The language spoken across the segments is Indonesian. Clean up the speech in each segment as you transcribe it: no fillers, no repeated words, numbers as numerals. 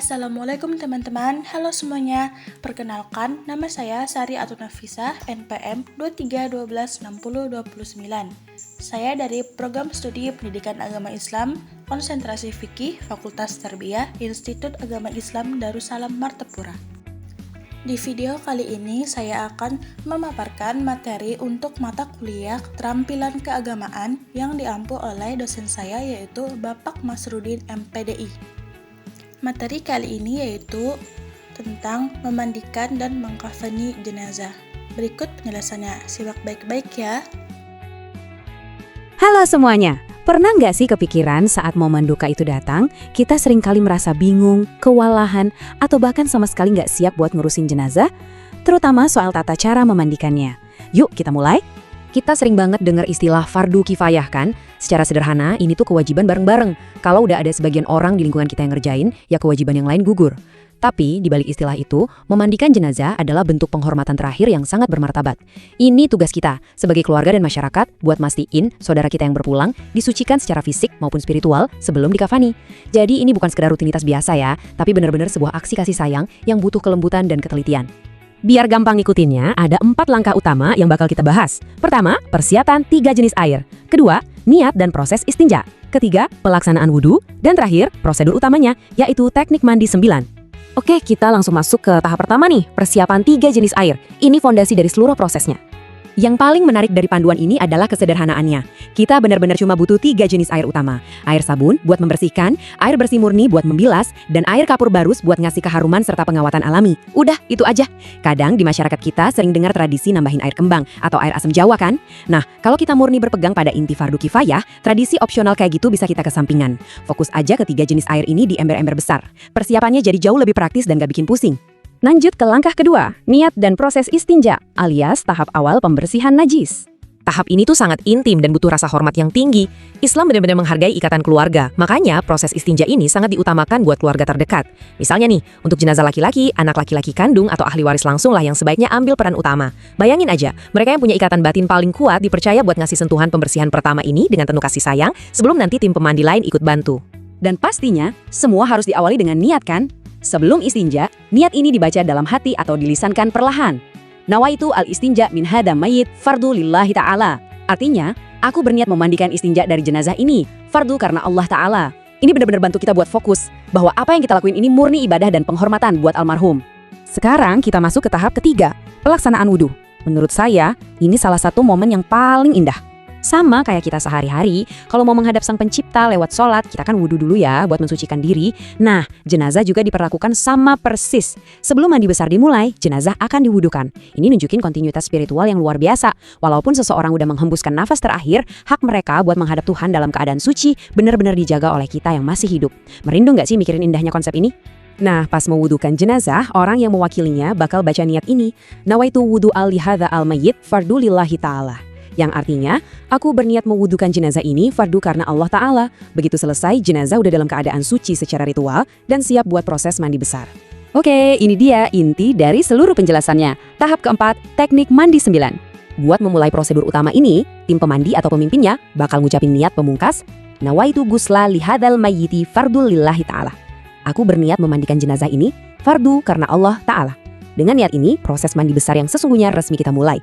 Assalamualaikum teman-teman, halo semuanya. Perkenalkan, nama saya Sari Atun Nafisa, NPM 23126029. Saya dari Program Studi Pendidikan Agama Islam, Konsentrasi Fikih, Fakultas Tarbiyah, Institut Agama Islam Darussalam Martapura. Di video kali ini saya akan memaparkan materi untuk mata kuliah Keterampilan Keagamaan yang diampu oleh dosen saya yaitu Bapak Masrudin MPDI. Materi kali ini yaitu tentang memandikan dan mengkafani jenazah. Berikut penjelasannya, simak baik-baik ya. Halo semuanya, pernah nggak sih kepikiran saat momen duka itu datang, kita seringkali merasa bingung, kewalahan, atau bahkan sama sekali nggak siap buat ngurusin jenazah? Terutama soal tata cara memandikannya. Yuk kita mulai. Kita sering banget dengar istilah fardu kifayah kan? Secara sederhana, ini tuh kewajiban bareng-bareng. Kalau udah ada sebagian orang di lingkungan kita yang ngerjain, ya kewajiban yang lain gugur. Tapi, di balik istilah itu, memandikan jenazah adalah bentuk penghormatan terakhir yang sangat bermartabat. Ini tugas kita, sebagai keluarga dan masyarakat, buat mastiin saudara kita yang berpulang disucikan secara fisik maupun spiritual sebelum dikafani. Jadi ini bukan sekedar rutinitas biasa ya, tapi benar-benar sebuah aksi kasih sayang yang butuh kelembutan dan ketelitian. Biar gampang ngikutinnya, ada 4 langkah utama yang bakal kita bahas. Pertama, persiapan 3 jenis air. Kedua, niat dan proses istinja. Ketiga, pelaksanaan wudhu. Dan terakhir, prosedur utamanya, yaitu teknik mandi 9. Oke, kita langsung masuk ke tahap pertama nih, persiapan 3 jenis air. Ini fondasi dari seluruh prosesnya. Yang paling menarik dari panduan ini adalah kesederhanaannya. Kita benar-benar cuma butuh 3 jenis air utama. Air sabun buat membersihkan, air bersih murni buat membilas, dan air kapur barus buat ngasih keharuman serta pengawatan alami. Udah, itu aja. Kadang di masyarakat kita sering dengar tradisi nambahin air kembang atau air asam jawa kan? Nah, kalau kita murni berpegang pada inti fardu kifayah, tradisi opsional kayak gitu bisa kita kesampingan. Fokus aja ke 3 jenis air ini di ember-ember besar. Persiapannya jadi jauh lebih praktis dan gak bikin pusing. Lanjut ke langkah kedua, niat dan proses istinja, alias tahap awal pembersihan najis. Tahap ini tuh sangat intim dan butuh rasa hormat yang tinggi. Islam benar-benar menghargai ikatan keluarga, makanya proses istinja ini sangat diutamakan buat keluarga terdekat. Misalnya nih, untuk jenazah laki-laki, anak laki-laki kandung atau ahli waris langsung lah yang sebaiknya ambil peran utama. Bayangin aja, mereka yang punya ikatan batin paling kuat dipercaya buat ngasih sentuhan pembersihan pertama ini dengan penuh kasih sayang, sebelum nanti tim pemandi lain ikut bantu. Dan pastinya, semua harus diawali dengan niat kan? Sebelum istinja, niat ini dibaca dalam hati atau dilisankan perlahan. Nawaitu al-istinja min hadam mayyit fardu lillahi ta'ala. Artinya, aku berniat memandikan istinja dari jenazah ini, fardu karena Allah Ta'ala. Ini benar-benar bantu kita buat fokus, bahwa apa yang kita lakuin ini murni ibadah dan penghormatan buat almarhum. Sekarang kita masuk ke tahap ketiga, pelaksanaan wudhu. Menurut saya, ini salah satu momen yang paling indah. Sama kayak kita sehari-hari, kalau mau menghadap Sang Pencipta lewat sholat, kita kan wudhu dulu ya buat mensucikan diri. Nah, jenazah juga diperlakukan sama persis. Sebelum mandi besar dimulai, jenazah akan diwudukan. Ini nunjukin kontinuitas spiritual yang luar biasa. Walaupun seseorang udah menghembuskan nafas terakhir, hak mereka buat menghadap Tuhan dalam keadaan suci benar-benar dijaga oleh kita yang masih hidup. Merindung gak sih mikirin indahnya konsep ini? Nah, pas mewudukan jenazah, orang yang mewakilinya bakal baca niat ini. Nawaitu wudu al-lihadha al-mayyit fardu lillahi ta'ala. Yang artinya, aku berniat mewudukan jenazah ini fardu karena Allah Ta'ala. Begitu selesai, jenazah udah dalam keadaan suci secara ritual dan siap buat proses mandi besar. Oke, ini dia inti dari seluruh penjelasannya. Tahap keempat, teknik mandi 9. Buat memulai prosedur utama ini, tim pemandi atau pemimpinnya bakal ngucapin niat pemungkas, Nawaitu gusla lihadal mayyiti fardu lillahi ta'ala. Aku berniat memandikan jenazah ini fardu karena Allah Ta'ala. Dengan niat ini, proses mandi besar yang sesungguhnya resmi kita mulai.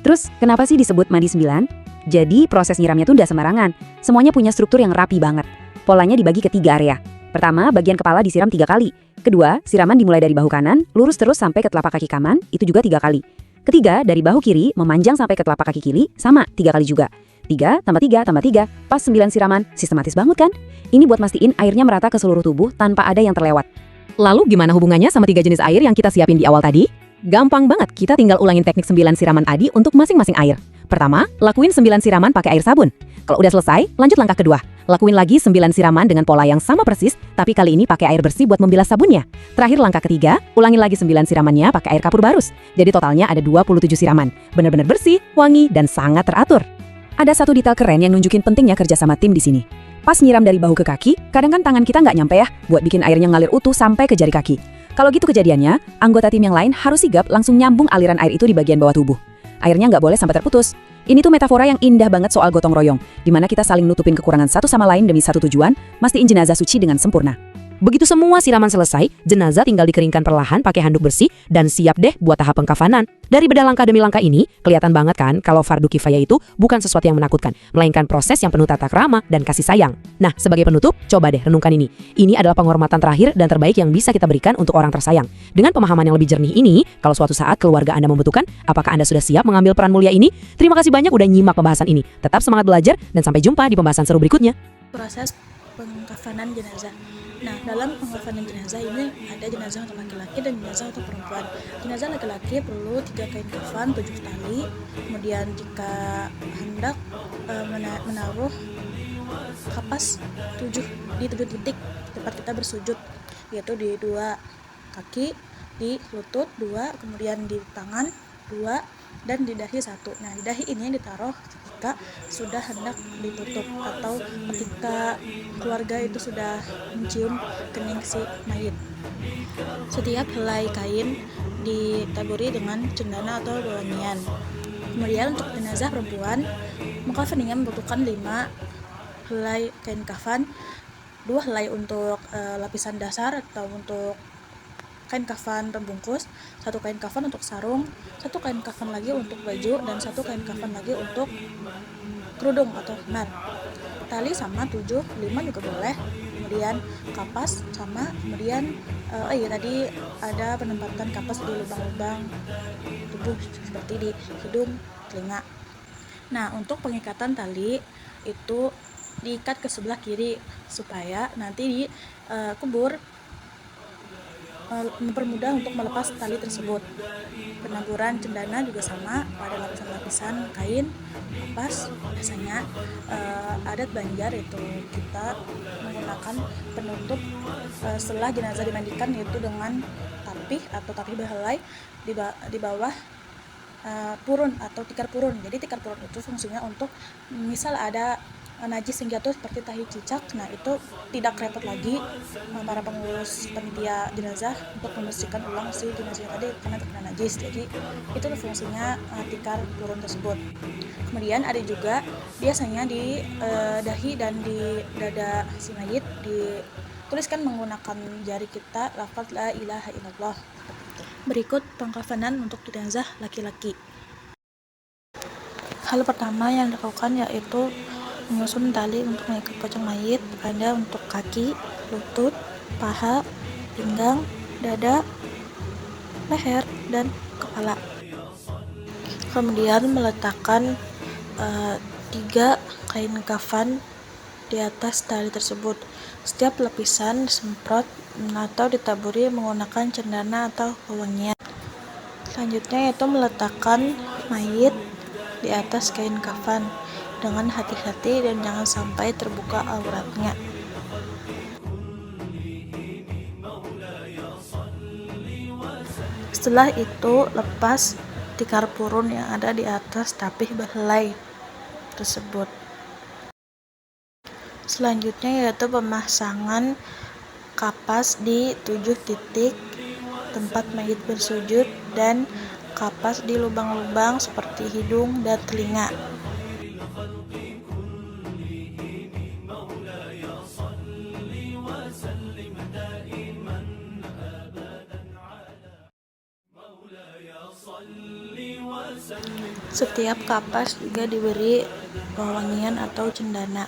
Terus, kenapa sih disebut mandi 9? Jadi, proses nyiramnya tuh nggak sembarangan. Semuanya punya struktur yang rapi banget. Polanya dibagi ke 3 area. Pertama, bagian kepala disiram 3 kali. Kedua, siraman dimulai dari bahu kanan, lurus terus sampai ke telapak kaki kanan, itu juga 3 kali. Ketiga, dari bahu kiri, memanjang sampai ke telapak kaki kiri, sama 3 kali juga. 3 tambah 3 tambah 3, pas 9 siraman. Sistematis banget kan? Ini buat mastiin airnya merata ke seluruh tubuh tanpa ada yang terlewat. Lalu gimana hubungannya sama 3 jenis air yang kita siapin di awal tadi? Gampang banget, kita tinggal ulangin teknik 9 siraman tadi untuk masing-masing air. Pertama, lakuin 9 siraman pakai air sabun. Kalau udah selesai, lanjut langkah kedua. Lakuin lagi 9 siraman dengan pola yang sama persis, tapi kali ini pakai air bersih buat membilas sabunnya. Terakhir langkah ketiga, ulangin lagi 9 siramannya pakai air kapur barus. Jadi totalnya ada 27 siraman. Benar-benar bersih, wangi, dan sangat teratur. Ada satu detail keren yang nunjukin pentingnya kerja sama tim di sini. Pas nyiram dari bahu ke kaki, kadang kan tangan kita nggak nyampe ya, buat bikin airnya ngalir utuh sampai ke jari kaki. Kalau gitu kejadiannya, anggota tim yang lain harus sigap langsung nyambung aliran air itu di bagian bawah tubuh. Airnya nggak boleh sampai terputus. Ini tuh metafora yang indah banget soal gotong royong, di mana kita saling nutupin kekurangan satu sama lain demi satu tujuan, mastiin jenazah suci dengan sempurna. Begitu semua siraman selesai, jenazah tinggal dikeringkan perlahan pakai handuk bersih dan siap deh buat tahap pengkafanan. Dari beda langkah demi langkah ini, kelihatan banget kan kalau fardu kifayah itu bukan sesuatu yang menakutkan, melainkan proses yang penuh tata krama dan kasih sayang. Nah, sebagai penutup, coba deh renungkan ini. Ini adalah penghormatan terakhir dan terbaik yang bisa kita berikan untuk orang tersayang. Dengan pemahaman yang lebih jernih ini, kalau suatu saat keluarga Anda membutuhkan, apakah Anda sudah siap mengambil peran mulia ini? Terima kasih banyak udah nyimak pembahasan ini. Tetap semangat belajar dan sampai jumpa di pembahasan seru berikutnya. Proses pengkafanan jenazah. Nah, dalam pengkafanan jenazah ini ada jenazah untuk laki-laki dan jenazah untuk perempuan. Jenazah laki-laki perlu 3 kain kafan, 7 tali. Kemudian jika hendak menaruh kapas di 7 titik tempat kita bersujud, yaitu di 2 kaki, di lutut 2, kemudian di tangan 2, dan di dahi 1. Nah, di dahi ini ditaruh ketika sudah hendak ditutup atau ketika keluarga itu sudah mencium kening si mayit. Setiap helai kain ditaburi dengan cendana atau wewangian. Kemudian untuk jenazah perempuan, mukafaninya membutuhkan 5 helai kain kafan, 2 helai untuk lapisan dasar atau untuk kain kafan pembungkus, 1 kain kafan untuk sarung, 1 kain kafan lagi untuk baju, dan 1 kain kafan lagi untuk kerudung atau khimar. Tali sama 7, 5 juga boleh. Kemudian kapas sama, kemudian tadi ada penempatan kapas di lubang-lubang tubuh seperti di hidung, telinga. Nah, untuk pengikatan tali itu diikat ke sebelah kiri supaya nanti dikubur mempermudah untuk melepas tali tersebut. Penaburan cendana juga sama, pada lapisan-lapisan kain kapas. Biasanya adat Banjar itu kita menggunakan penutup setelah jenazah dimandikan, yaitu dengan tapih atau tapih behelai di bawah purun atau tikar purun. Jadi tikar purun itu fungsinya untuk misal ada najis yang jatuh seperti tahi cicak, nah itu tidak repot lagi para pengurus panitia jenazah untuk membersihkan ulang si jenazah tadi karena terkena najis. Jadi itu fungsinya tikar purun tersebut. Kemudian ada juga biasanya di dahi dan di dada si mayit dituliskan menggunakan jari kita lafaz la ilaha illallah. Berikut pengkafanan untuk jenazah laki-laki. Hal pertama yang dilakukan yaitu menyusun tali untuk mengikat pocong mayit. Ada untuk kaki, lutut, paha, pinggang, dada, leher, dan kepala. Kemudian meletakkan 3 kain kafan di atas tali tersebut. Setiap lapisan disemprot atau ditaburi menggunakan cendana atau wewangian. Selanjutnya yaitu meletakkan mayit di atas kain kafan dengan hati-hati dan jangan sampai terbuka auratnya. Setelah itu lepas tikar purun yang ada di atas tapih behelai tersebut. Selanjutnya yaitu pemasangan kapas di 7 titik tempat mayit bersujud dan kapas di lubang-lubang seperti hidung dan telinga. Setiap kapas juga diberi wewangian atau cendana.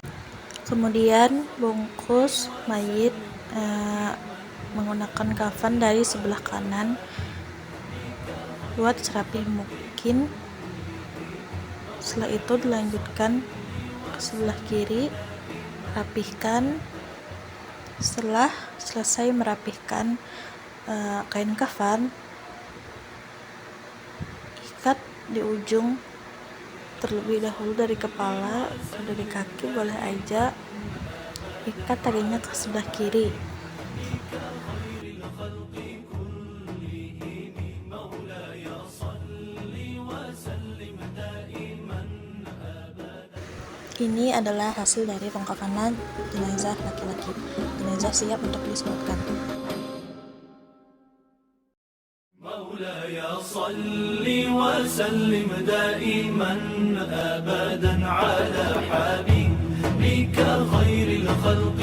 Kemudian bungkus mayit menggunakan kafan dari sebelah kanan. Buat serapih mungkin. Setelah itu dilanjutkan ke sebelah kiri, rapihkan. Setelah selesai merapihkan kain kafan, ikat di ujung terlebih dahulu dari kepala atau dari kaki, boleh aja ikat talinya ke sebelah kiri. Ini adalah hasil dari pengkafanan jenazah laki-laki. Jenazah siap untuk disolatkan. مولاي صل وسلم دائما أبدا على حبيبك خير الخلق